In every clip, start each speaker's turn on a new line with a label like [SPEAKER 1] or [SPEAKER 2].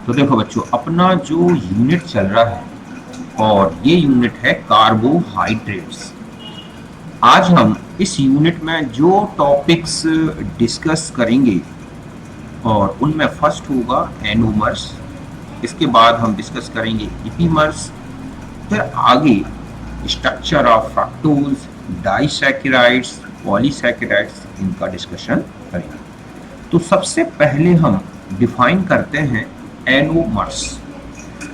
[SPEAKER 1] तो देखो बच्चों, अपना जो यूनिट चल रहा है और ये यूनिट है कार्बोहाइड्रेट्स। आज हम इस यूनिट में जो टॉपिक्स डिस्कस करेंगे और उनमें फर्स्ट होगा एनोमर्स, इसके बाद हम डिस्कस करेंगे इपीमर्स, फिर आगे structure of fructose, disaccharides, polysaccharides, इनका डिस्कशन करेंगे। तो सबसे पहले हम डिफाइन करते हैं एनोमर्स।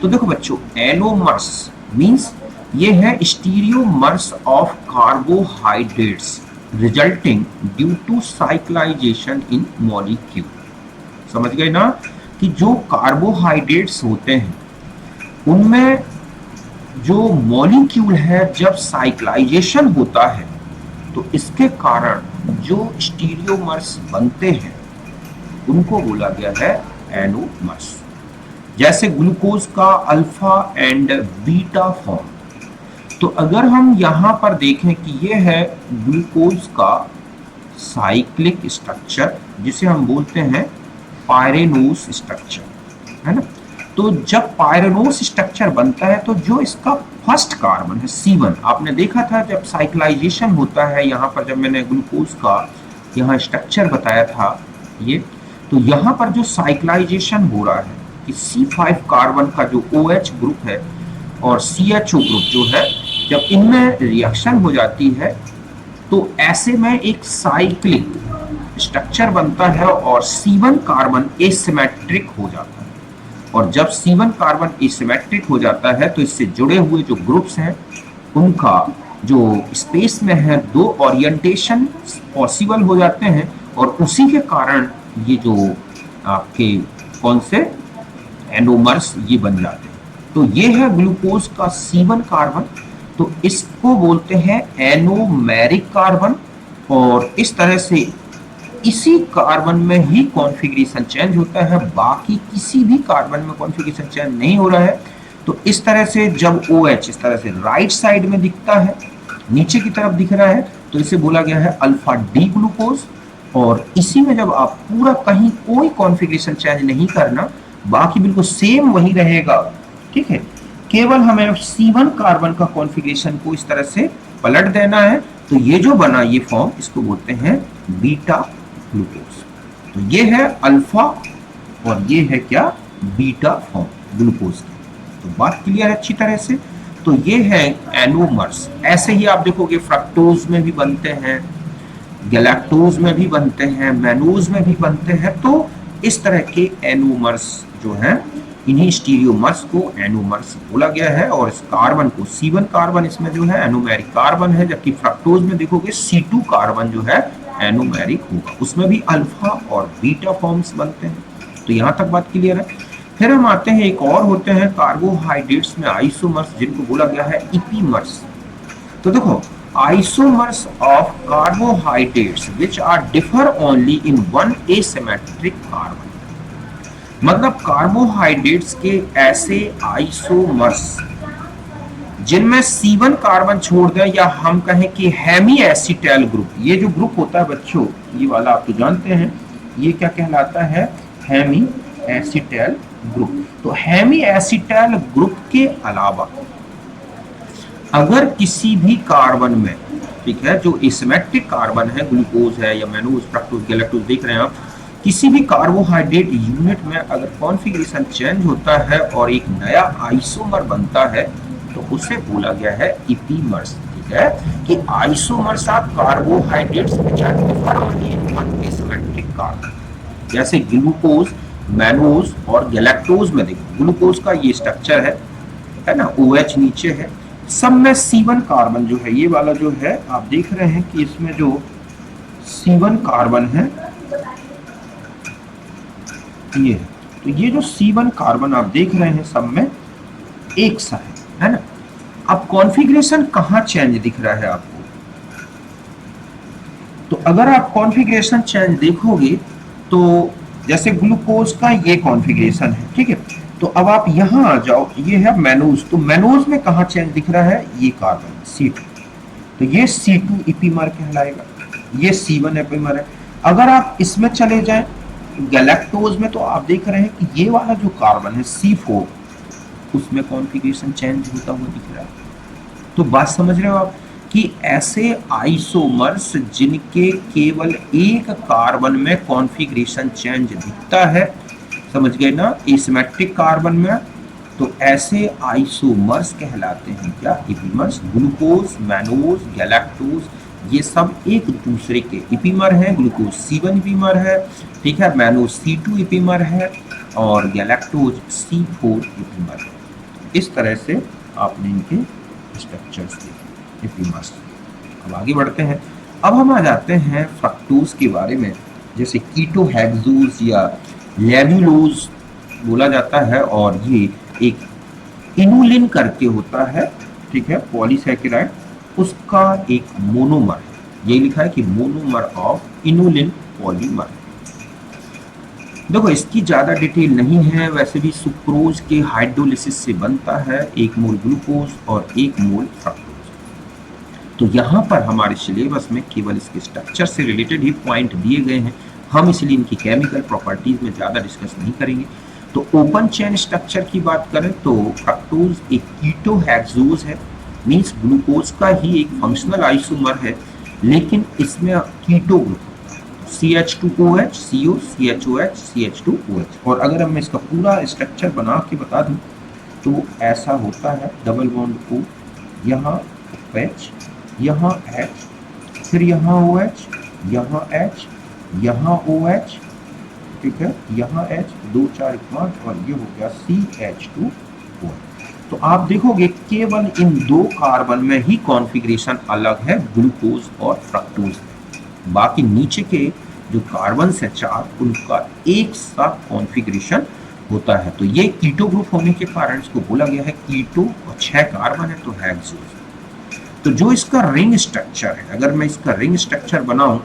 [SPEAKER 1] तो देखो बच्चों, एनोमर्स मींस ये है stereomers of carbohydrates resulting due to cyclization in molecule. समझ गए ना कि जो कार्बोहाइड्रेट्स होते हैं उनमें जो मॉलिक्यूल है जब साइक्लाइजेशन होता है तो इसके कारण जो स्टीरियोमर्स बनते हैं उनको बोला गया है एनोमर्स। जैसे ग्लूकोज का अल्फा एंड बीटा फॉर्म। तो अगर हम यहां पर देखें कि ये है ग्लूकोज का साइक्लिक स्ट्रक्चर जिसे हम बोलते हैं पायरेनोस स्ट्रक्चर, है ना। तो जब पायरेनोस स्ट्रक्चर बनता है तो जो इसका फर्स्ट कार्बन है C1, आपने देखा था जब साइक्लाइजेशन होता है, यहाँ पर जब मैंने ग्लूकोज का यहाँ स्ट्रक्चर बताया था ये, तो यहाँ पर जो साइक्लाइजेशन हो रहा है कि C5 कार्बन का जो OH ग्रुप है और CHO ग्रुप जो है, जब इनमें रिएक्शन हो जाती है तो ऐसे में एक साइक्लिक स्ट्रक्चर बनता है और C1 कार्बन एसिमेट्रिक हो जाता है। और जब C1 कार्बन एसिमेट्रिक हो जाता है तो इससे जुड़े हुए जो ग्रुप्स हैं उनका जो स्पेस में है दो ओरिएंटेशन पॉसिबल हो जाते हैं और उसी के कारण ये जो आपके कौन से एनोमर्स ये बन जाते हैं। तो ये है ग्लूकोज का C1 कार्बन, तो इसको बोलते हैं एनोमेरिक कार्बन। और इस तरह से इसी कार्बन में ही कॉन्फ़िगरेशन चेंज होता है, बाकी किसी भी कार्बन में कॉन्फ़िगरेशन चेंज नहीं हो रहा है। तो इस तरह से जब OH इस तरह से राइट साइड में दिखता है, नीचे की तरफ दिख रहा है, तो इसे बोला गया है अल्फा डी ग्लूकोज। और इसी में जब आप पूरा कहीं कोई कॉन्फ़िगरेशन चेंज नहीं करना, बाकी बिल्कुल सेम वही रहेगा, ठीक है, केवल हमें C1 कार्बन का कॉन्फ़िगरेशन को इस तरह से पलट देना है। तो ये जो बना ये फॉर्म, इसको बोलते हैं बीटा ग्लूकोज। तो ये है अल्फा और ये है क्या, बीटा फॉर्म ग्लूकोज की। तो बात क्लियर है अच्छी तरह से। तो ये है एनोमर्स। ऐसे ही आप देखोगे फ्रक्टोज में भी बनते हैं, गैलेक्टोज में भी बनते हैं, मैनोज में भी बनते हैं। तो इस तरह के एनोमर्स जो हैं, इन्हीं स्टीरियोमर्स को एनोमर्स बोला गया है। और इस कार्बन को C1 कार्बन इसमें जो है एनोमेरिक कार्बन है, जबकि फ्रक्टोज में देखोगे C2 कार्बन जो है एनोमेरिक होगा, उसमें भी अल्फा और बीटा फॉर्म्स बनते हैं। तो यहाँ तक बात क्लियर है। फिर हम आते हैं, एक और होते हैं कार्बोहाइड्रेट्स में आइसोमर्स, जिनको बोला गया है इपीमर्स। तो देखो, isomers of carbohydrates which are differ only in one asymmetric carbon. मतलब कार्बोहाइड्रेट्स के ऐसे आइसोमर्स जिनमें C1 कार्बन छोड़ दें, या हम कहें कि हेमी एसिटाइल ग्रुप। ये जो ग्रुप होता है बच्चों, ये वाला आप तो जानते हैं, ये क्या कहलाता है, हेमी एसिटाइल ग्रुप। तो हेमी एसिटाइल ग्रुप के अलावा अगर किसी भी कार्बन में, ठीक है, जो एसिमेट्रिक कार्बन है, ग्लूकोज है या मैनोज, फ्रक्टोज, गैलेक्टोज देख रहे हैं आप, किसी भी कार्बोहाइड्रेट यूनिट में अगर कॉन्फ़िगरेशन चेंज होता है और एक नया आइसोमर बनता है तो उसे बोला गया है इपीमर्स। ठीक है, कि आइसोमर्स ऑफ कार्बोहाइड्रेट्स कार्बन, जैसे ग्लूकोज, मैनोज और गैलेक्टोज में देखो, ग्लूकोज का ये स्ट्रक्चर है ना, OH नीचे है, सब में C1 कार्बन जो है, ये वाला जो है आप देख रहे हैं कि इसमें जो C1 कार्बन है ये, तो ये जो C1 कार्बन आप देख रहे हैं सब में एक सा है ना। अब कॉन्फ़िगरेशन कहाँ चेंज दिख रहा है आपको, तो अगर आप कॉन्फ़िगरेशन चेंज देखोगे तो जैसे ग्लूकोज का ये कॉन्फ़िगरेशन है, ठीक है, तो अब आप यहाँ आ जाओ, ये है मैनोज। तो मैनोज में कहाँ चेंज दिख रहा है, ये कार्बन C2, तो ये C2 इपीमर कहलाएगा, ये C1 इपीमर है। अगर आप इसमें चले जाएं गैलेक्टोज में तो आप देख रहे हैं कि ये वाला जो कार्बन है C4, उसमें कॉन्फ़िगरेशन चेंज होता हुआ दिख रहा है। तो बात समझ रहे हो आप कि ऐसे आइसोमर्स जिनके केवल एक कार्बन में कॉन्फ़िगरेशन चेंज दिखता है, समझ गए ना, एसिमेट्रिक कार्बन में, तो ऐसे आइसोमर्स कहलाते हैं क्या, इपीमर्स। ग्लूकोज, मैनोज, गैलेक्टोज ये सब एक दूसरे के इपीमर हैं। ग्लूकोज C1 इपीमर है, ठीक है, मैनोज C2 इपीमर है और गैलेक्टोज C4 इपीमर है। इस तरह से आपने इनके स्ट्रक्चर्स देखे इपीमर्स। अब आगे बढ़ते हैं। अब हम आ जाते हैं फ्रक्टोज के बारे में। जैसे कीटोहेक्सोज या लेब्यूलोज बोला जाता है और ये एक इनुलिन करके होता है, ठीक है, पॉलीसैकेराइड, उसका एक मोनोमर है। ये लिखा है कि मोनोमर ऑफ इनुलिन पॉलीमर। देखो इसकी ज़्यादा डिटेल नहीं है, वैसे भी सुक्रोज के हाइड्रोलिसिस से बनता है 1 मोल ग्लूकोज और 1 मोल फ्रक्टोज। तो यहाँ पर हमारे सिलेबस में केवल इसके स्ट्रक्चर से रिलेटेड ही पॉइंट दिए गए हैं, हम इसलिए इनकी केमिकल प्रॉपर्टीज में ज़्यादा डिस्कस नहीं करेंगे। तो ओपन चेन स्ट्रक्चर की बात करें तो फ्रक्टोज एक कीटोहेक्सोज है, मीन्स ग्लूकोज का ही एक फंक्शनल आइसोमर है, लेकिन इसमें keto group CH2OH, CO, CHOH, CH2OH। और अगर मैं इसका पूरा स्ट्रक्चर बना के बता दूं तो वो ऐसा होता है, डबल बॉन्ड O, यहाँ H, यहाँ H, फिर यहाँ OH, यहाँ H, यहाँ OH, ठीक है, यहाँ H, 2 4 5 और ये हो गया CH2OH। तो आप देखोगे केवल इन 2 कार्बन में ही कॉन्फ़िगरेशन अलग है, ग्लूकोज और फ्रक्टोज। बाकी नीचे के जो कार्बन है 4, उनका एक सा कॉन्फ़िगरेशन होता है। तो ये कीटो ग्रुप होने के कारण इसको बोला गया है कीटो, और 6 कार्बन है तो हेक्सोज। तो जो इसका रिंग स्ट्रक्चर है, अगर मैं इसका रिंग स्ट्रक्चर बनाऊं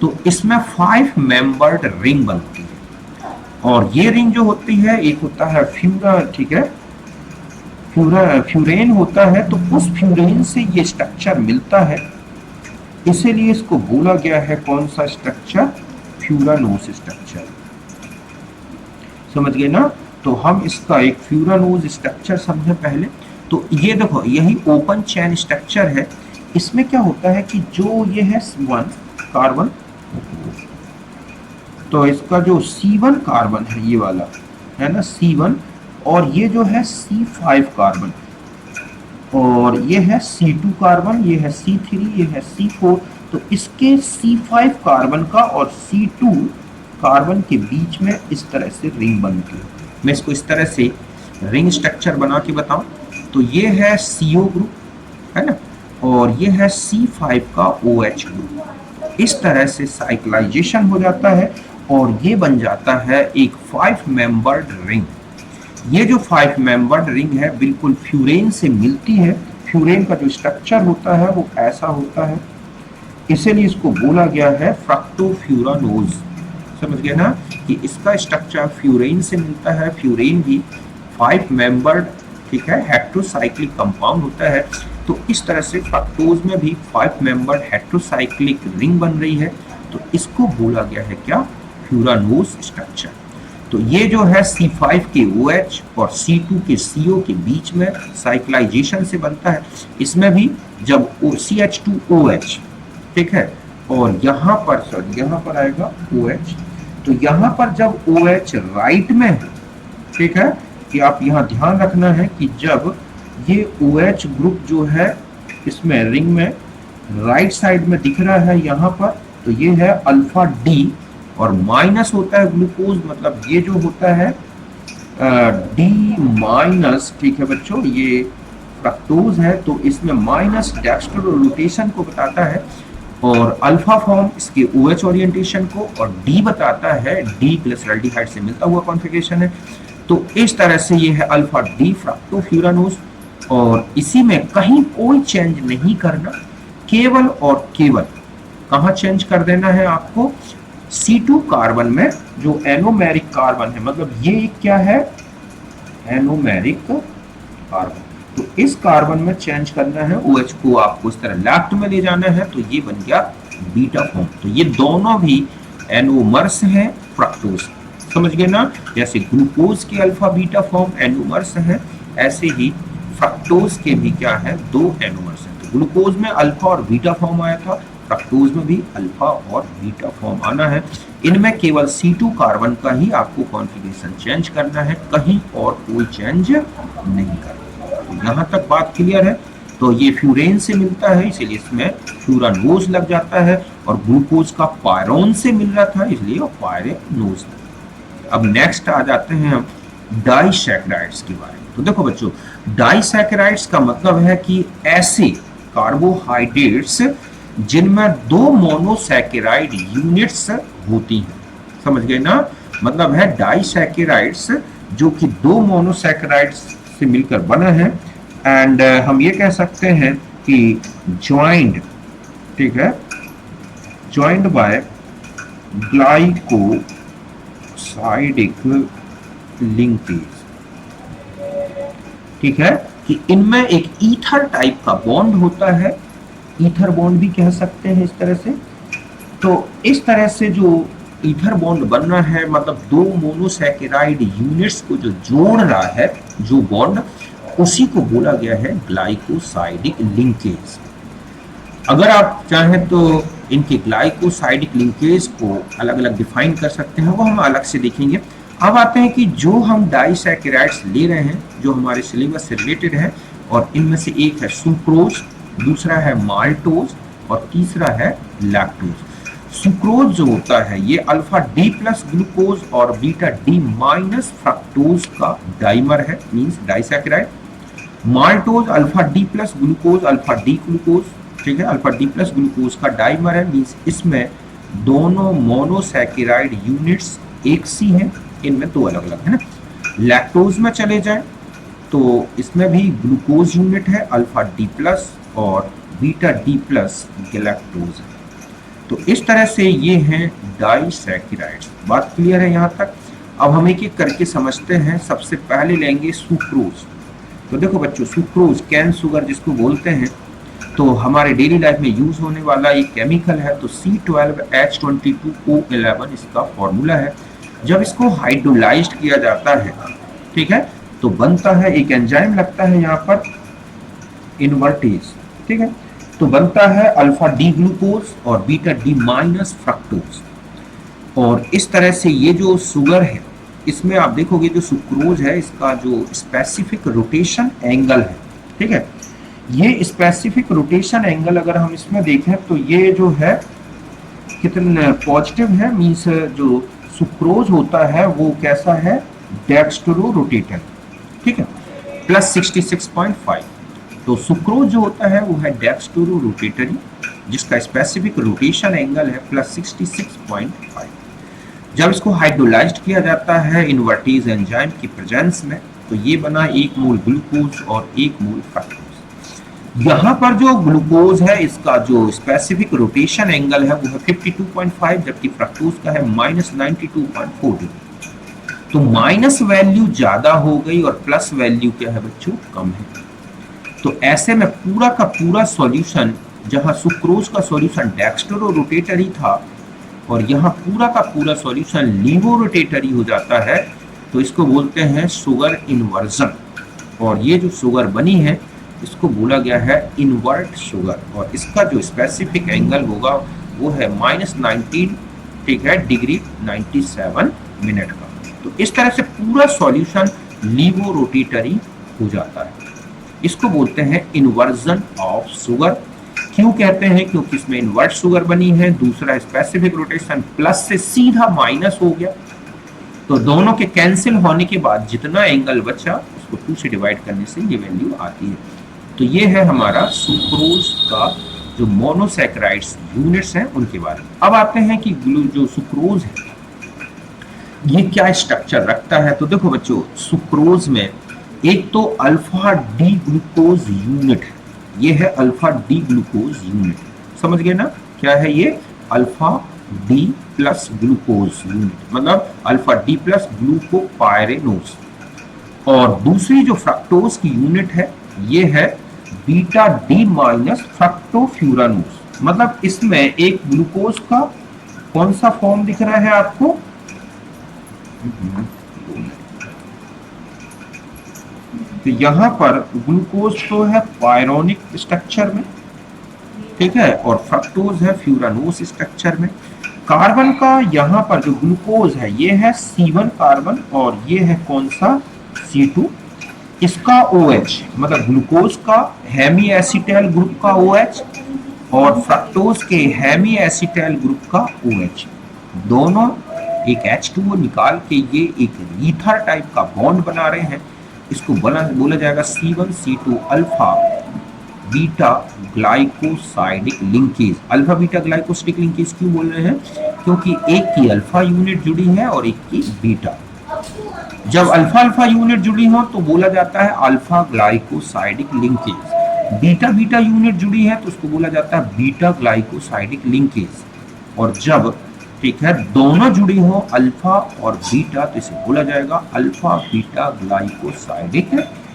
[SPEAKER 1] तो इसमें 5 मेंबर्ड रिंग बनती है। और ये रिंग जो होती है, एक होता है फ्यूरा, ठीक है, फ्यूरेन होता है, तो उस फ्यूरेन से ये स्ट्रक्चर मिलता है, इसीलिए इसको बोला गया है कौन सा स्ट्रक्चर, फ्यूरानोस स्ट्रक्चर। समझ गए ना। तो हम इसका एक फ्यूरानोस स्ट्रक्चर समझे पहले। तो ये देखो यही ओपन चेन स्ट्रक्चर है। इसमें क्या होता है कि जो ये है C1 कार्बन, तो इसका जो C1 कार्बन है ये वाला है ना C1, और ये जो है C5 कार्बन, और ये है C2 कार्बन, ये है C3, ये है C4। तो इसके C5 कार्बन का और C2 कार्बन के बीच में इस तरह से रिंग बनती है। मैं इसको इस तरह से रिंग स्ट्रक्चर बना के बताऊं तो ये है CO ग्रुप, है ना, और ये है C5 का OH ग्रुप। इस तरह से साइक्लाइजेशन हो जाता है और ये बन जाता है एक 5 मेंबर्ड रिंग। ये जो 5 मेंबर्ड रिंग है बिल्कुल फ्यूरेन से मिलती है। फ्यूरेन का जो स्ट्रक्चर होता है वो ऐसा होता है, इसीलिए इसको बोला गया है फ्रक्टोफ्यूरानोज। समझ गए ना कि इसका स्ट्रक्चर फ्यूरेन से मिलता है। फ्यूरेन भी 5 मेंबर्ड, ठीक है, हेट्रोसाइक्लिक कंपाउंड होता है। तो इस तरह से फ्रक्टोज में भी 5 मेंबर्ड हेट्रोसाइक्लिक रिंग बन रही है, तो इसको बोला गया है क्या, फ्यूरानोज स्ट्रक्चर। तो ये जो है C5 के OH और C2 के CO के बीच में साइक्लाइजेशन से बनता है। इसमें भी जब CH2OH, ठीक है, और यहाँ पर सॉरी यहाँ पर आएगा OH, तो यहाँ पर जब OH राइट में है, ठीक है, कि आप यहाँ ध्यान रखना है कि जब ये OH ग्रुप जो है इसमें रिंग में राइट साइड में दिख रहा है यहाँ पर, तो ये है अल्फा D, और माइनस होता है ग्लूकोज, मतलब ये जो होता है D माइनस, ठीक है बच्चों, ये फ्रक्टोज है तो इसमें माइनस डेक्स्ट्रो रोटेशन को बताता है, और अल्फा फॉर्म इसके OH ओरिएंटेशन को, और D बताता है D ग्लिसरॉल्डिहाइड से मिलता हुआ कॉन्फ़िगरेशन है। तो इस तरह से ये है अल्फा D फ्रक्टोफ्यूरानोज, और इसी में कहीं कोई चेंज नहीं करना, केवल और केवल कहाँ चेंज कर देना है आपको, C2 कार्बन में जो एनोमेरिक कार्बन है, मतलब ये क्या है, एनोमेरिक कार्बन, तो इस कार्बन में चेंज करना है। OH को आपको इस तरह लेफ्ट में ले जाना है, तो ये बन गया बीटा फॉर्म। तो ये दोनों भी एनोमर्स हैं, फ्रक्टोज। समझ गए ना? जैसे ग्लूकोज के अल्फा बीटा फॉर्म एनोमर्स हैं, ऐसे ही फ्रक्टोज के भी क्या है, दो एनोमर्स हैं। तो ग्लूकोज में अल्फा और बीटा फॉर्म आया था, फ्रक्टोज में भी अल्फा और बीटा फॉर्म आना है। इनमें केवल C2 कार्बन का ही आपको कॉन्फ़िगरेशन चेंज करना है, कहीं और कोई चेंज नहीं करना। तो यहाँ तक बात क्लियर है। तो ये फ्यूरेन से मिलता है, इसलिए इसमें फ्यूरानोज लग जाता है, और ग्लूकोज का पायरोन से मिल रहा था, इसलिए वो पायरेनोज। अब नेक्स्ट आ जाते हैं हम डाइसैकेराइड्स के बारे में। तो देखो बच्चों, डाइसैकेराइड्स का मतलब है कि ऐसे कार्बोहाइड्रेट्स जिनमें दो मोनोसैकेराइड यूनिट्स होती हैं। समझ गए ना? मतलब है डाइसैकेराइड्स जो कि दो मोनोसैकेराइड्स से मिलकर बना है, एंड हम ये कह सकते हैं कि ज्वाइंड, ठीक है, ज्वाइंड बाय ग्लाइकोसाइडिक लिंकेज। ठीक है, कि इनमें एक ईथर टाइप का बॉन्ड होता है, ईथर बॉन्ड भी कह सकते हैं इस तरह से। तो इस तरह से जो ईथर बॉन्ड बन रहा है, मतलब दो मोनोसैकेराइड यूनिट्स को जो जोड़ रहा है, जो बॉन्ड, उसी को बोला गया है ग्लाइकोसाइडिक लिंकेज। अगर आप चाहें तो इनके ग्लाइकोसाइडिक लिंकेज को अलग अलग डिफाइन कर सकते हैं, वो हम अलग से देखेंगे। अब आते हैं कि जो हम डाइसैकेराइड्स ले रहे हैं, जो हमारे सिलेबस से रिलेटेड है, और इनमें से एक है सुक्रोज, दूसरा है माल्टोज, और तीसरा है लैक्टोज। सुक्रोज जो होता है ये अल्फा डी प्लस ग्लूकोज और बीटा डी माइनस फ्रक्टोज का डाइमर है, means disaccharide. Maltose alpha D plus glucose alpha D glucose, ठीक है, अल्फा डी प्लस ग्लूकोज का डाइमर है, मींस इसमें दोनों मोनोसैकेराइड यूनिट्स एक सी हैं, इनमें दो अलग अलग है ना। लैक्टोज में चले जाएं तो इसमें भी ग्लूकोज यूनिट है, अल्फा डी प्लस और बीटा डी प्लस गैलेक्टोज है। तो इस तरह से ये हैं डाइसैकेराइड्स। बात क्लियर है यहाँ तक? अब हम एक एक करके समझते हैं। सबसे पहले लेंगे सुक्रोज। तो देखो बच्चों, सुक्रोज कैन शुगर जिसको बोलते हैं, तो हमारे डेली लाइफ में यूज होने वाला एक केमिकल है। तो C12H22O11 इसका फॉर्मूला है। जब इसको हाइड्रोलाइज्ड किया जाता है, ठीक है, तो बनता है एक एंजाइम लगता है यहाँ पर इनवर्टेज, ठीक है, तो बनता है अल्फा डी ग्लूकोज और बीटा डी माइनस फ्रक्टोज। और इस तरह से ये जो शुगर है, इसमें आप देखोगे जो सुक्रोज है, इसका जो स्पेसिफिक रोटेशन एंगल है, ठीक है, ये स्पेसिफिक रोटेशन एंगल अगर हम इसमें देखें तो ये जो है कितना पॉजिटिव है, मींस जो सुक्रोज होता है वो कैसा है, डेक्स्ट्रो रोटेटर, ठीक है, प्लस 66.5। तो सुक्रोज जो होता है वो है डेक्स्ट्रो रोटेटरी, जिसका स्पेसिफिक रोटेशन एंगल है प्लस 66.5। जब इसको हाइड्रोलाइज्ड किया जाता है इनवर्टेज एंजाइम की प्रेजेंस में, तो ये बना 1 मोल ग्लूकोज और 1 मोल फ्रक्टोज। यहाँ पर जो ग्लूकोज है इसका जो स्पेसिफिक रोटेशन एंगल है वो है 52.5, जबकि फ्रक्टोज का है -92.4। तो माइनस वैल्यू ज्यादा हो गई और प्लस वैल्यू क्या है बच्चों, कम है। तो ऐसे में पूरा का पूरा सॉल्यूशन, जहां सुक्रोज का सॉल्यूशन डेक्स्ट्रो रोटेटरी था और यहाँ पूरा का पूरा सॉल्यूशन लीवो रोटेटरी हो जाता है, तो इसको बोलते हैं शुगर इन्वर्जन। और ये जो शुगर बनी है इसको बोला गया है इन्वर्ट शुगर, और इसका जो स्पेसिफिक एंगल होगा वो है -19, ठीक है, डिग्री 97 मिनट का। तो इस तरह से पूरा सॉल्यूशन लीवो रोटेटरी हो जाता है। इसको बोलते हैं इन्वर्जन ऑफ शुगर। क्यों कहते हैं? क्योंकि इसमें इन्वर्ट शुगर बनी है, दूसरा स्पेसिफिक रोटेशन प्लस से सीधा माइनस हो गया, तो दोनों के कैंसिल होने के बाद जितना एंगल बचा उसको 2 से डिवाइड करने से ये वैल्यू आती है। तो ये है हमारा सुक्रोज का जो मोनोसैकेराइड्स यूनिट्स हैं उनके बारे में। अब आते हैं कि जो सुक्रोज है ये क्या स्ट्रक्चर रखता है। तो देखो बच्चों, सुक्रोज में एक तो अल्फा डी ग्लूकोज यूनिट है, ये है अल्फा डी ग्लूकोज यूनिट, समझ गए ना? क्या है ये? Alpha D plus glucose unit, मतलब अल्फा डी प्लस ग्लूकोपायरेनोज। और दूसरी जो फ्रक्टोज की यूनिट है ये है बीटा डी माइनस फ्रक्टोफ्यूरानोज। मतलब इसमें एक ग्लूकोज का कौन सा फॉर्म दिख रहा है आपको? तो यहाँ पर ग्लूकोज तो है पायरोनिक स्ट्रक्चर में, ठीक है, और फ्रक्टोज है फ्यूरानोस स्ट्रक्चर में। कार्बन का यहाँ पर जो ग्लूकोज है ये है C1 कार्बन और ये है कौन सा C2। इसका OH मतलब ग्लूकोज का हेमी एसिटाइल ग्रुप का OH और फ्रक्टोज के हेमी एसिटाइल ग्रुप का OH, दोनों एक H2O निकाल के ये एक ईथर टाइप का बॉन्ड बना रहे हैं। इसको बोला जाएगा C1C2 alpha beta glycosidic linkage. Alpha beta glycosidic linkage क्यों बोल रहे हैं? क्योंकि एक की अल्फा यूनिट जुड़ी है और एक की बीटा। जब अल्फा अल्फा यूनिट जुड़ी हो तो बोला जाता है alpha glycosidic linkage. Beta beta unit जुड़ी है तो उसको बोला जाता है बीटा ग्लाइकोसाइडिक लिंकेज। और जब ठीक है दोनों जुड़ी हो अल्फा और बीटा तो इसे बोला जाएगा अल्फा बीटा ग्लाइकोसाइडिक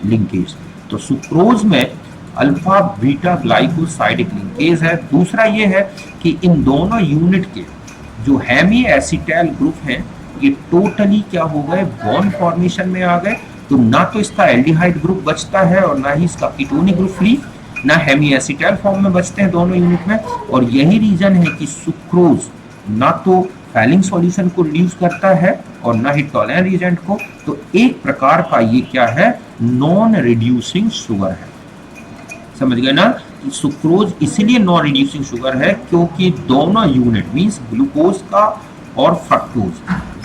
[SPEAKER 1] लिंकेज। तो सुक्रोज में अल्फा बीटा ग्लाइकोसाइडिक लिंकेज है। दूसरा ये है कि इन दोनों यूनिट के जो हेमी एसिटाइल ग्रुप हैं ये टोटली क्या हो गए, बॉन्ड फॉर्मेशन में आ गए। तो ना तो इसका एल्डिहाइड ग्रुप बचता है और ना ही इसका कीटोनिक ग्रुप फ्री, ना हेमी एसिटाइल फॉर्म में बचते हैं दोनों यूनिट में। और यही रीजन है कि सुक्रोज ना तो फैलिंग सॉल्यूशन को रिड्यूस करता है और ना ही टॉलरेंट रिएजेंट को। तो एक प्रकार का ये क्या है, नॉन रिड्यूसिंग शुगर है। समझ गए ना? सुक्रोज इसलिए नॉन रिड्यूसिंग शुगर है क्योंकि दोनों यूनिट मींस ग्लूकोज का और फ्रक्टोज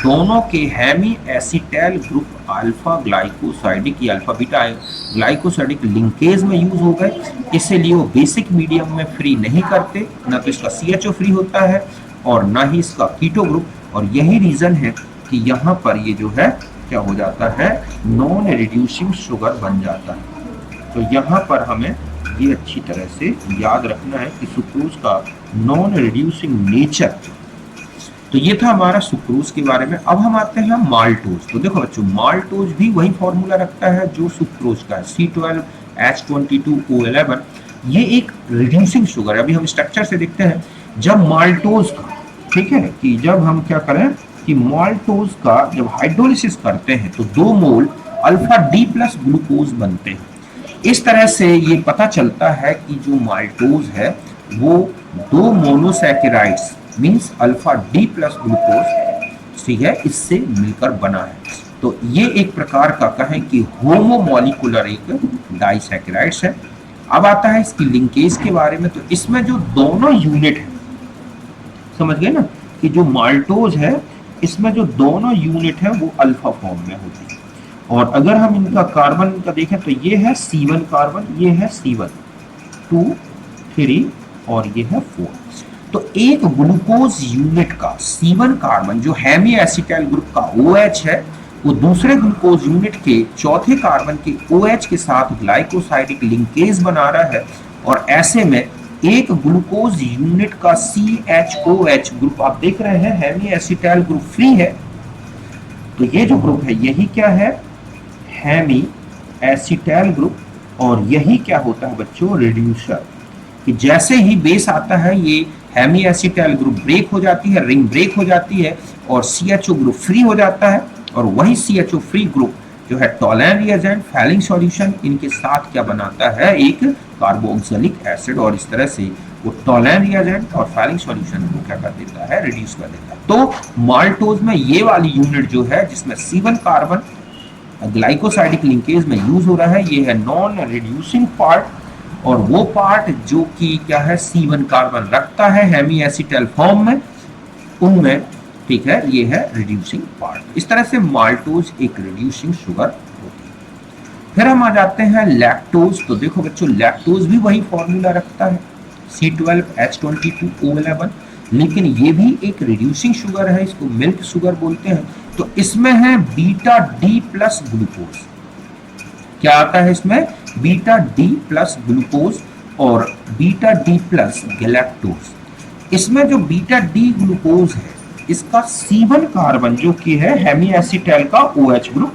[SPEAKER 1] दोनों के hemiacetal group alpha glycosidic या अल्फा बीटा ग्लाइकोसाइडिक लिंकेज में यूज हो गए। इसलिए वो बेसिक मीडियम में फ्री नहीं करते, ना तो इसका CHO फ्री होता है और ना ही इसका कीटो ग्रुप। और यही रीजन है कि यहाँ पर ये जो है क्या हो जाता है, नॉन रिड्यूसिंग शुगर बन जाता है। तो यहाँ पर हमें ये अच्छी तरह से याद रखना है कि सुक्रोज का नॉन रिड्यूसिंग नेचर। तो ये था हमारा सुक्रोज के बारे में। अब हम आते हैं माल्टोज। तो देखो बच्चों, माल्टोज भी वही फॉर्मूला रखता है जो सुक्रोज का है, C12H22O11। ये एक रिड्यूसिंग शुगर है। अभी हम स्ट्रक्चर से देखते हैं। जब माल्टोज का, ठीक है, कि जब हम क्या करें कि माल्टोज का जब हाइड्रोलिसिस करते हैं तो 2 मोल अल्फा डी प्लस ग्लूकोज बनते हैं। इस तरह से ये पता चलता है कि जो माल्टोज है वो 2 monosaccharides means alpha D plus glucose, ठीक है, इससे मिलकर बना है। तो ये एक प्रकार का कहें कि होमोमोलिकुलर एक डाइसैकेराइड्स है। अब आता है इसकी लिंकेज के बारे में। तो इसमें जो दोनों यूनिट है, समझ गए ना, कि जो माल्टोज है इसमें जो दोनों यूनिट है वो अल्फा फॉर्म में होती है। और अगर हम इनका कार्बन का देखें तो ये है C1 कार्बन, ये है C1 2 3 और ये है 4। तो एक ग्लूकोज यूनिट का C1 कार्बन जो हेमी एसिटाइल ग्रुप का OH है वो दूसरे ग्लूकोज यूनिट के चौथे कार्बन के OH के साथ ग्लाइकोसाइडिक लिंकेज बना रहा है। और ऐसे में एक ग्लूकोज यूनिट का CHOH ग्रुप आप देख रहे हैं हेमी एसिटाइल ग्रुप फ्री है। तो ये जो ग्रुप है यही क्या है, हेमी एसिटाइल ग्रुप। और यही क्या होता है बच्चों, रिड्यूसर। कि जैसे ही बेस आता है ये हेमी एसिटाइल ग्रुप ब्रेक हो जाती है, रिंग ब्रेक हो जाती है और CHO ग्रुप फ्री हो जाता है। और वही CHO फ्री ग्रुप जो है टॉलरेंट रिएजेंट, फैलिंग सॉल्यूशन, इनके साथ क्या बनाता है, एक कार्बोक्सिलिक एसिड। और इस तरह से वो टॉलरेंट रिएजेंट और फैलिंग सॉल्यूशन को क्या कर देता है, रिड्यूस कर देता है। तो माल्टोज में ये वाली यूनिट जो है जिसमें C1 कार्बन ग्लाइकोसाइडिक लिंकेज में यूज हो रहा है, ये है नॉन रिड्यूसिंग पार्ट। और वो पार्ट जो कि क्या है, C1 कार्बन रखता है हेमी एसिटाइल फॉर्म में, उनमें, ठीक है, ये है रिड्यूसिंग पार्ट। इस तरह से माल्टोज एक रिड्यूसिंग शुगर होती है। फिर हम आ जाते हैं लैक्टोज। तो देखो बच्चों, लैक्टोज भी वही फॉर्मूला रखता है C12H22O11, लेकिन ये भी एक रिड्यूसिंग शुगर है, इसको मिल्क शुगर बोलते हैं। तो इसमें है बीटा डी प्लस ग्लूकोज। क्या आता है इसमें, बीटा डी प्लस ग्लूकोज और बीटा डी प्लस गैलेक्टोज। इसमें जो बीटा डी ग्लूकोज है इसका C1 कार्बन जो कि है हेमी एसिटाइल का OH ग्रुप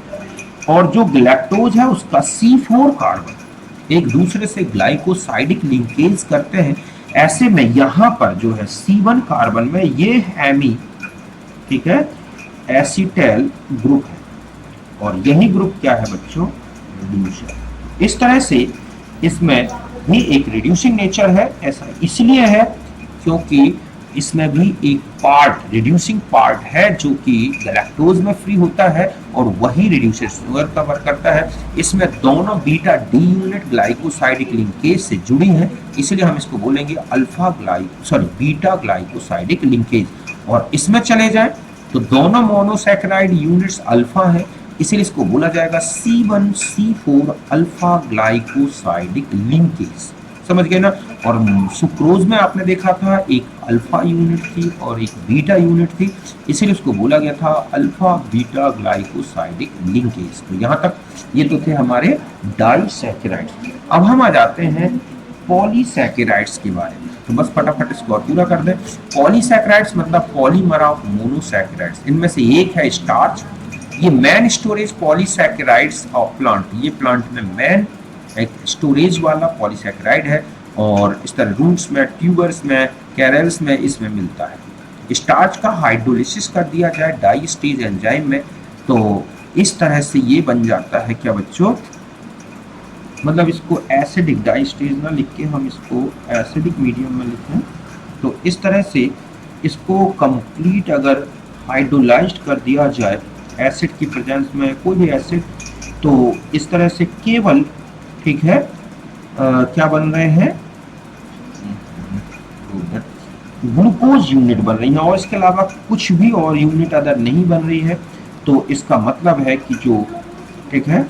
[SPEAKER 1] और जो गैलेक्टोज है उसका C4 कार्बन एक दूसरे से ग्लाइकोसाइडिक लिंकेज करते हैं। ऐसे में यहां पर जो है C1 कार्बन में ये हेमी, ठीक है, एसीटाइल ग्रुप है और यही ग्रुप क्या है बच्चों, रिड्यूसर। इस तरह से इसमें भी एक रिड्यूसिंग नेचर है। ऐसा इसलिए है क्योंकि इसमें भी एक पार्ट रिड्यूसिंग पार्ट है जो कि गैलेक्टोज में फ्री होता है और वही रिड्यूसर शुगर का वर्क करता है। इसमें दोनों beta D unit glycosidic linkage से जुड़ी हैं, इसलिए हम इसको बोलेंगे बीटा ग्लाइकोसाइडिक लिंकेज। और इसमें चले जाए तो दोनों मोनोसैकेराइड यूनिट्स अल्फा है, इसीलिए इसको बोला जाएगा C1C4 अल्फा ग्लाइकोसाइडिक लिंकेज। समझ गए ना। और सुक्रोज में आपने देखा था एक अल्फा यूनिट थी और एक बीटा यूनिट थी, इसीलिए उसको बोला गया था अल्फा बीटा ग्लाइकोसाइडिक लिंकेज। तो यहाँ तक ये तो थे हमारे डाइसैकेराइड्स। अब हम आ जाते हैं पॉलीसैकेराइड्स के बारे में। तो बस फटाफट इसको और पूरा कर दें। पॉलीसैकेराइड्स मतलब पॉलीमर ऑफ मोनोसैकेराइड्स। इनमें से एक है स्टार्च। ये man storage polysaccharides of plant, ये प्लांट में मैन एक स्टोरेज वाला पॉलीसैकेराइड है और इस तरह रूट्स में, ट्यूबर्स में, कैरल्स में इसमें मिलता है। स्टार्च का हाइड्रोलिसिस कर दिया जाए डाई स्टेज एंजाइम में तो इस तरह से ये बन जाता है क्या बच्चों, मतलब इसको एसिडिक डाई स्टेज ना लिख के हम इसको एसिडिक मीडियम में लिखें तो इस तरह से इसको कंप्लीट अगर हाइड्रोलाइज्ड कर दिया जाए एसिड की प्रेजेंस में, कोई भी एसिड, तो इस तरह से केवल ठीक है क्या बन रहे हैं, ग्लूकोज यूनिट बन रही है और इसके अलावा कुछ भी और यूनिट अदर नहीं बन रही है। तो इसका मतलब है कि जो ठीक है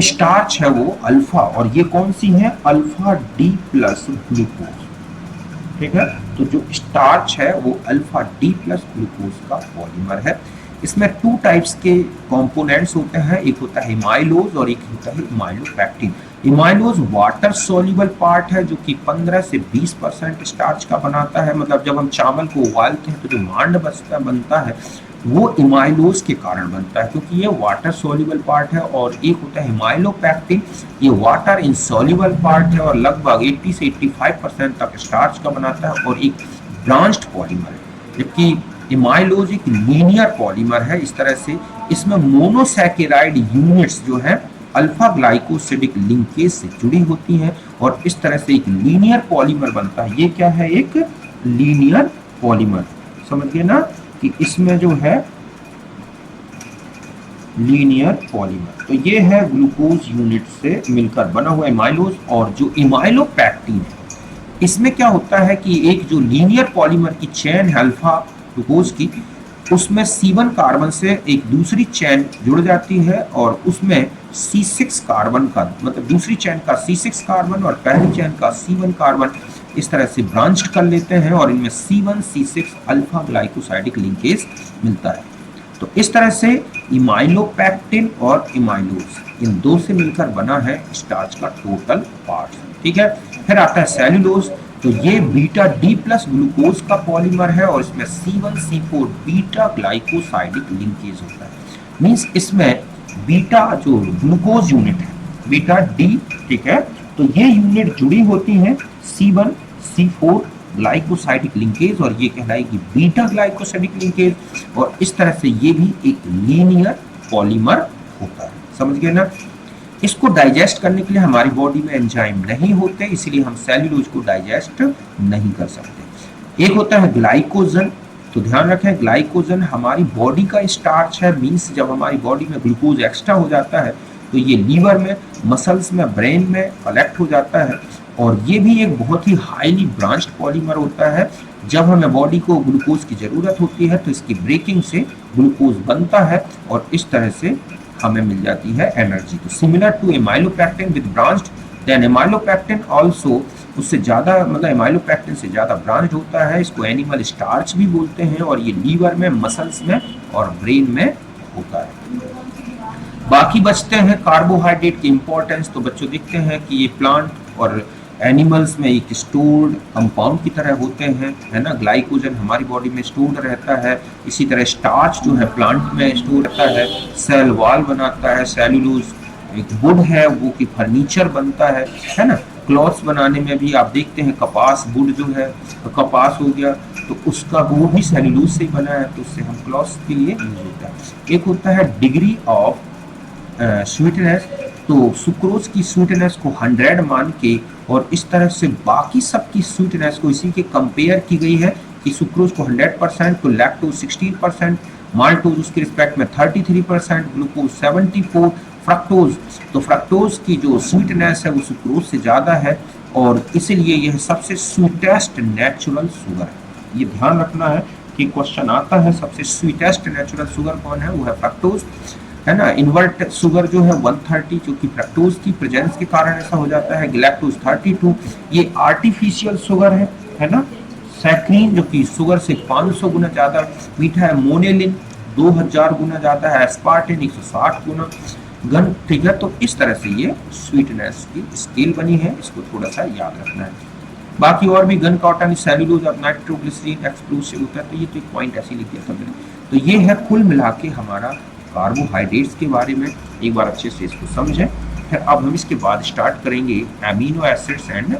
[SPEAKER 1] स्टार्च है वो अल्फा, और ये कौन सी है, अल्फा डी प्लस ग्लूकोज। ठीक है, तो जो स्टार्च है वो अल्फा डी प्लस ग्लूकोज का पॉलीमर है। इसमें टू टाइप्स के कंपोनेंट्स होते हैं, एक होता है इमाइलोज और एक होता है इमाइलोपैक्टिन। इमाइलोज वाटर सोल्यूबल पार्ट है जो कि 15 से 20% स्टार्च का बनाता है। मतलब जब हम चावल को उबालते हैं तो जो मांड बनता है वो इमाइलोज के कारण बनता है क्योंकि ये वाटर सोल्यूबल पार्ट है। और एक होता है इमाइलोपैक्टिन, ये वाटर इनसोल्यूबल पार्ट है और लगभग 80 से 85% तक स्टार्च का बनाता है और एक ब्रांच्ड पॉलीमर है। जबकि इमाइलोज एक लीनियर पॉलीमर है। इस तरह से इसमें मोनोसैकेराइड यूनिट्स जो है अल्फा ग्लाइकोसिडिक लिंकेज से जुड़ी होती हैं और इस तरह से एक लीनियर पॉलीमर बनता है। ये क्या है, एक लीनियर पॉलीमर। समझ गए ना कि इसमें जो है लीनियर पॉलीमर, तो ये है ग्लूकोज यूनिट से मिलकर बना हुआ इमाइलोज। और जो इमाइलोपैक्टिन है इसमें क्या होता है कि एक जो लीनियर पॉलीमर की चेन है अल्फा ग्लूकोज की, उसमें C1 कार्बन से एक दूसरी चेन जुड़ जाती है और उसमें C6 कार्बन का, मतलब दूसरी चेन का C6 कार्बन और पहली चेन का C1 कार्बन इस तरह से ब्रांच कर लेते हैं और इनमें C1 C6 alpha glycosidic linkage मिलता है। तो इस तरह से इमाइलोपैक्टिन और इमाइलोज इन दो से मिलकर बना है स्टार्च का टोटल पार्ट। ठीक है, फिर आता है सेल्यूलोज। तो ये बीटा डी प्लस ग्लूकोज का पॉलीमर है और इसमें C1C4 बीटा ग्लाइकोसाइडिक लिंकेज होता है। मींस इसमें बीटा जो ग्लूकोज यूनिट है बीटा डी, ठीक है, तो ये यूनिट जुड़ी होती हैं C1C4 ग्लाइकोसाइडिक लिंकेज और ये कहलाएगी बीटा ग्लाइकोसाइडिक लिंकेज। और इस तरह से ये भी एक लीनियर पॉलीमर होता है। समझ गए ना। इसको डाइजेस्ट करने के लिए हमारी बॉडी में एंजाइम नहीं होते, इसीलिए हम सेल्यूलोज को डाइजेस्ट नहीं कर सकते। एक होता है ग्लाइकोजन। तो ध्यान रखें ग्लाइकोजन हमारी बॉडी का स्टार्च है। मींस जब हमारी बॉडी में ग्लूकोज एक्स्ट्रा हो जाता है तो ये लीवर में, मसल्स में, ब्रेन में कलेक्ट हो जाता है और ये भी एक बहुत ही हाईली ब्रांच्ड पॉलीमर होता है। जब हमें बॉडी को ग्लूकोज की जरूरत होती है तो इसकी ब्रेकिंग से ग्लूकोज बनता है और इस तरह से हमें मिल जाती है एनर्जी। तो similar to amylopectin with branched, then amylopectin also उससे ज़्यादा, मतलब एमाइलोपैक्टिन से ज़्यादा ब्रांच्ड होता है। इसको एनिमल स्टार्च भी बोलते हैं और ये लीवर में, मसल्स में और ब्रेन में होता है। बाकी बचते हैं कार्बोहाइड्रेट की इंपॉर्टेंस। तो बच्चों देखते हैं कि ये प्लांट और एनिमल्स में एक स्टोर्ड कंपाउंड की तरह होते हैं, है ना। ग्लाइकोजन हमारी बॉडी में स्टोर्ड रहता है, इसी तरह स्टार्च जो है प्लांट में स्टोर रहता है, सेल वॉल बनाता है, सेल्यूलोज एक वुड है वो कि फर्नीचर बनता है ना। क्लॉथ्स बनाने में भी आप देखते हैं कपास वुड जो है, तो कपास हो गया तो उसका वो भी सेल्यूलोज से ही बना है, तो उससे हम क्लॉथ्स के लिए यूज होता है। एक होता है डिग्री ऑफ स्वीटनेस, तो सुक्रोज की स्वीटनेस को 100 मान के और इस तरह से बाकी सबकी स्वीटनेस को इसी के कंपेयर की गई है कि सुक्रोज को 100%, तो लैक्टोज 16%, माल्टोज उसके रिस्पेक्ट में 33%, ग्लूकोज 74, फ्रक्टोज, तो फ्रक्टोज की जो स्वीटनेस है वो सुक्रोज से ज़्यादा है और इसलिए यह सबसे स्वीटेस्ट नेचुरल शुगर है। ये ध्यान रखना है कि क्वेश्चन आता है सबसे स्वीटेस्ट नेचुरल शुगर कौन है, वो है फ्रक्टोज, है ना। इन्वर्ट शुगर जो है 130, जो कि फ्रक्टोज की प्रेजेंस के कारण ऐसा हो जाता है। गैलेक्टोज 32, ये आर्टिफिशियल शुगर है ना। सैक्रीन जो कि शुगर से 500 गुना ज्यादा मीठा है। मोनेलिन 2000 गुना ज्यादा है। एस्पार्टिन 160 गुना घन, ठीक है। तो इस तरह से ये स्वीटनेस की स्केल बनी है, इसको थोड़ा सा याद रखना है। बाकी और भी गन कॉटन, सेल्यूलोज और नाइट्रोग्लिसरीन एक्सप्लोसिव होता है, तो ये तो एक पॉइंट ऐसे लिख दिया था मैंने। तो ये है कुल मिला के हमारा कार्बोहाइड्रेट्स के बारे में, एक बार अच्छे से इसको समझें। फिर अब हम इसके बाद स्टार्ट करेंगे एमिनो एसिड्स एंड